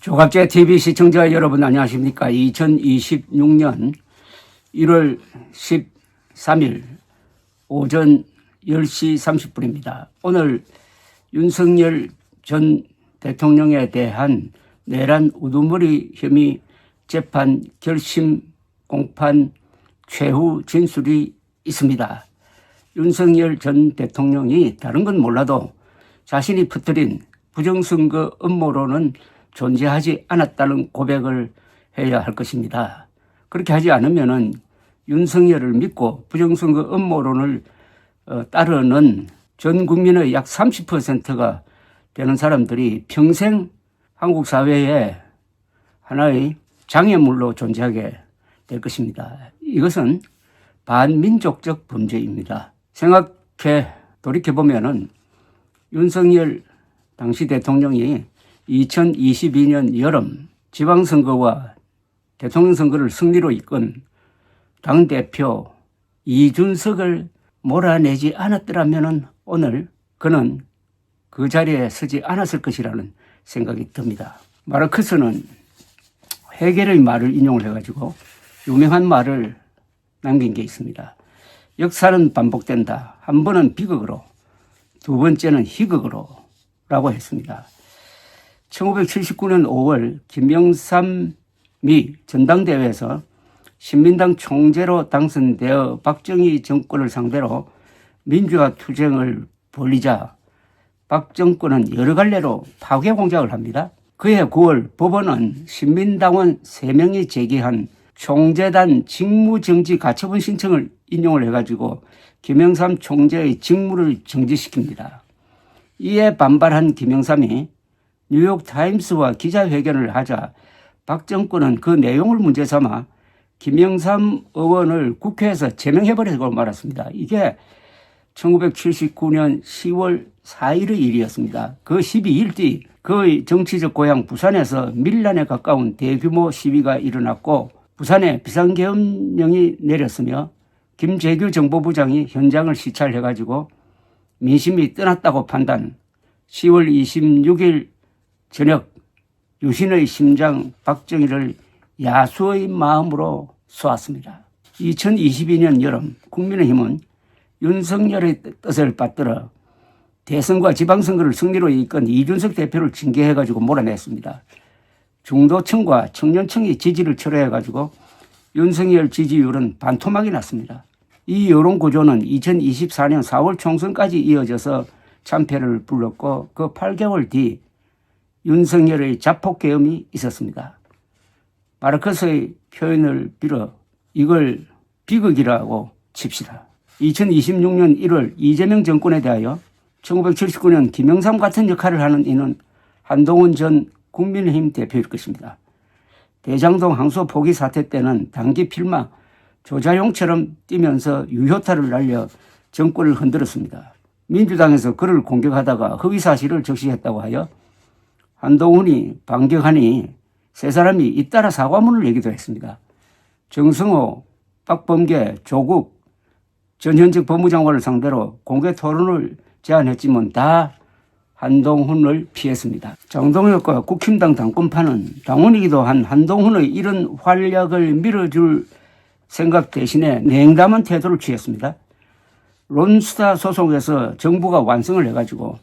조갑제 TV 시청자 여러분 안녕하십니까. 2026년 1월 13일 오전 10시 30분입니다. 오늘 윤석열 전 대통령에 대한 내란 우두머리 혐의 재판 결심 공판 최후 진술이 있습니다. 윤석열 전 대통령이 다른 건 몰라도 자신이 퍼뜨린 부정선거 음모론은 존재하지 않았다는 고백을 해야 할 것입니다. 그렇게 하지 않으면은 윤석열을 믿고 부정선거 음모론을 따르는 전 국민의 약 30%가 되는 사람들이 평생 한국 사회에 하나의 장애물로 존재하게 될 것입니다. 이것은 반민족적 범죄입니다. 돌이켜보면은 윤석열 당시 대통령이 2022년 여름 지방선거와 대통령 선거를 승리로 이끈 당대표 이준석을 몰아내지 않았더라면 오늘 그는 그 자리에 서지 않았을 것이라는 생각이 듭니다. 마르크스는 헤겔의 말을 인용을 해가지고 유명한 말을 남긴 게 있습니다. 역사는 반복된다. 한 번은 비극으로, 두 번째는 희극으로 라고 했습니다. 1979년 5월 김영삼이 전당대회에서 신민당 총재로 당선되어 박정희 정권을 상대로 민주화 투쟁을 벌이자 박 정권은 여러 갈래로 파괴 공작을 합니다. 그해 9월 법원은 신민당원 3명이 제기한 총재단 직무정지 가처분 신청을 인용을 해가지고 김영삼 총재의 직무를 정지시킵니다. 이에 반발한 김영삼이 뉴욕타임스와 기자회견을 하자 박 정권은 그 내용을 문제 삼아 김영삼 의원을 국회에서 제명해버리고 말았습니다. 이게 1979년 10월 4일의 일이었습니다. 그 12일 뒤 그의 정치적 고향 부산에서 밀란에 가까운 대규모 시위가 일어났고 부산에 비상계엄령이 내렸으며 김재규 정보부장이 현장을 시찰해가지고 민심이 떠났다고 판단 10월 26일 저녁 유신의 심장 박정희를 야수의 마음으로 쏘았습니다. 2022년 여름 국민의힘은 윤석열의 뜻을 받들어 대선과 지방선거를 승리로 이끈 이준석 대표를 징계해가지고 몰아냈습니다. 중도층과 청년층이 지지를 철회해가지고 윤석열 지지율은 반토막이 났습니다. 이 여론구조는 2024년 4월 총선까지 이어져서 참패를 불렀고 그 8개월 뒤 윤석열의 자폭계엄이 있었습니다. 마르크스의 표현을 빌어 이걸 비극이라고 칩시다. 2026년 1월 이재명 정권에 대하여 1979년 김영삼 같은 역할을 하는 이는 한동훈 전 국민의힘 대표일 것입니다. 대장동 항소 포기 사태 때는 단기 필마 조자용처럼 뛰면서 유효타를 날려 정권을 흔들었습니다. 민주당에서 그를 공격하다가 허위사실을 적시했다고 하여 한동훈이 반격하니 세 사람이 잇따라 사과문을 내기도 했습니다. 정성호, 박범계, 조국 전 현직 법무장관을 상대로 공개 토론을 제안했지만 다 한동훈을 피했습니다. 장동혁과 국힘당 당권파는 당원이기도 한 한동훈의 이런 활약을 밀어줄 생각 대신에 냉담한 태도를 취했습니다. 론스타 소송에서 정부가 완성을 해가지고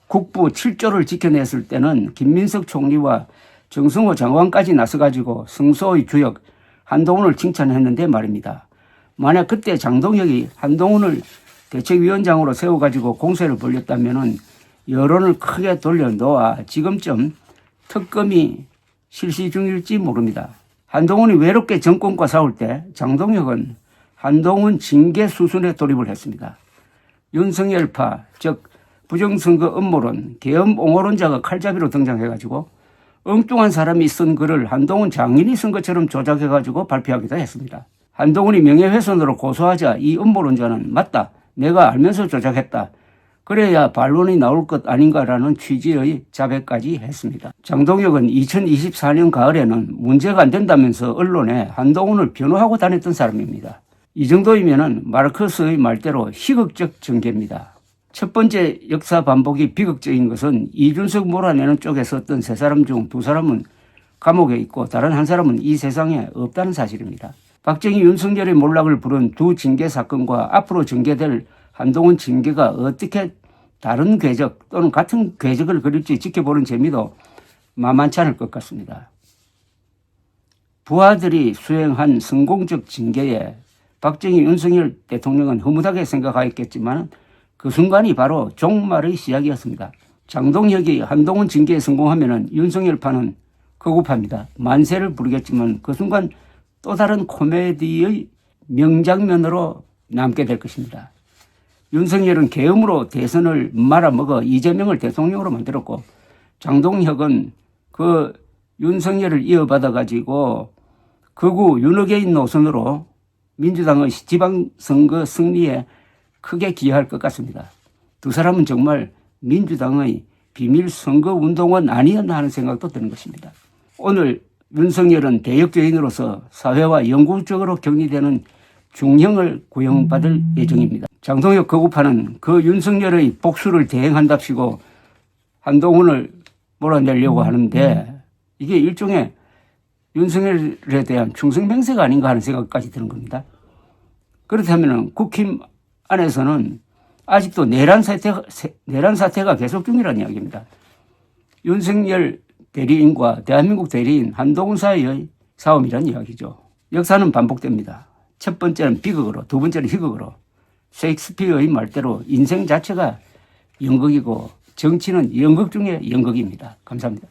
국부 7조를 지켜냈을 때는 김민석 총리와 정성호 장관까지 나서가지고 성소의 주역 한동훈을 칭찬했는데 말입니다. 만약 그때 장동혁이 한동훈을 대책위원장으로 세워가지고 공세를 벌였다면은 여론을 크게 돌려놓아 지금쯤 특검이 실시 중일지 모릅니다. 한동훈이 외롭게 정권과 싸울 때 장동혁은 한동훈 징계 수순에 돌입을 했습니다. 윤석열파, 즉 부정선거 음모론, 계엄 옹호론자가 칼잡이로 등장해가지고 엉뚱한 사람이 쓴 글을 한동훈 장인이 쓴 것처럼 조작해가지고 발표하기도 했습니다. 한동훈이 명예훼손으로 고소하자 이 음모론자는 맞다, 내가 알면서 조작했다, 그래야 반론이 나올 것 아닌가라는 취지의 자백까지 했습니다. 장동혁은 2024년 가을에는 문제가 안 된다면서 언론에 한동훈을 변호하고 다녔던 사람입니다. 이 정도이면은 마르크스의 말대로 희극적 전개입니다. 첫 번째 역사 반복이 비극적인 것은 이준석 몰아내는 쪽에 섰던 세 사람 중 두 사람은 감옥에 있고 다른 한 사람은 이 세상에 없다는 사실입니다. 박정희, 윤석열의 몰락을 부른 두 징계 사건과 앞으로 전개될 한동훈 징계가 어떻게 다른 궤적 또는 같은 궤적을 그릴지 지켜보는 재미도 만만치 않을 것 같습니다. 부하들이 수행한 성공적 징계에 박정희, 윤석열 대통령은 흐뭇하게 생각하였겠지만 그 순간이 바로 종말의 시작이었습니다. 장동혁이 한동훈 징계에 성공하면 윤석열파는 거급합니다. 만세를 부르겠지만 그 순간 또 다른 코미디의 명장면으로 남게 될 것입니다. 윤석열은 계엄으로 대선을 말아먹어 이재명을 대통령으로 만들었고 장동혁은 그 윤석열을 이어받아가지고 극우 윤호개인 노선으로 민주당의 지방선거 승리에 크게 기여할 것 같습니다. 두 사람은 정말 민주당의 비밀 선거운동은 아니었나 하는 생각도 드는 것입니다. 오늘 윤석열은 대역죄인으로서 사회와 영구적으로 격리되는 중형을 구형받을 예정입니다. 장동혁 거구파는 그 윤석열의 복수를 대행한답시고 한동훈을 몰아내려고 하는데 이게 일종의 윤석열에 대한 충성맹세가 아닌가 하는 생각까지 드는 겁니다. 그렇다면 국힘 안에서는 아직도 내란 사태가 계속 중이라는 이야기입니다. 윤석열 대리인과 대한민국 대리인 한동훈 사이의 싸움이라는 이야기죠. 역사는 반복됩니다. 첫 번째는 비극으로, 두 번째는 희극으로. 셰익스피어의 말대로 인생 자체가 연극이고 정치는 연극 중에 연극입니다. 감사합니다.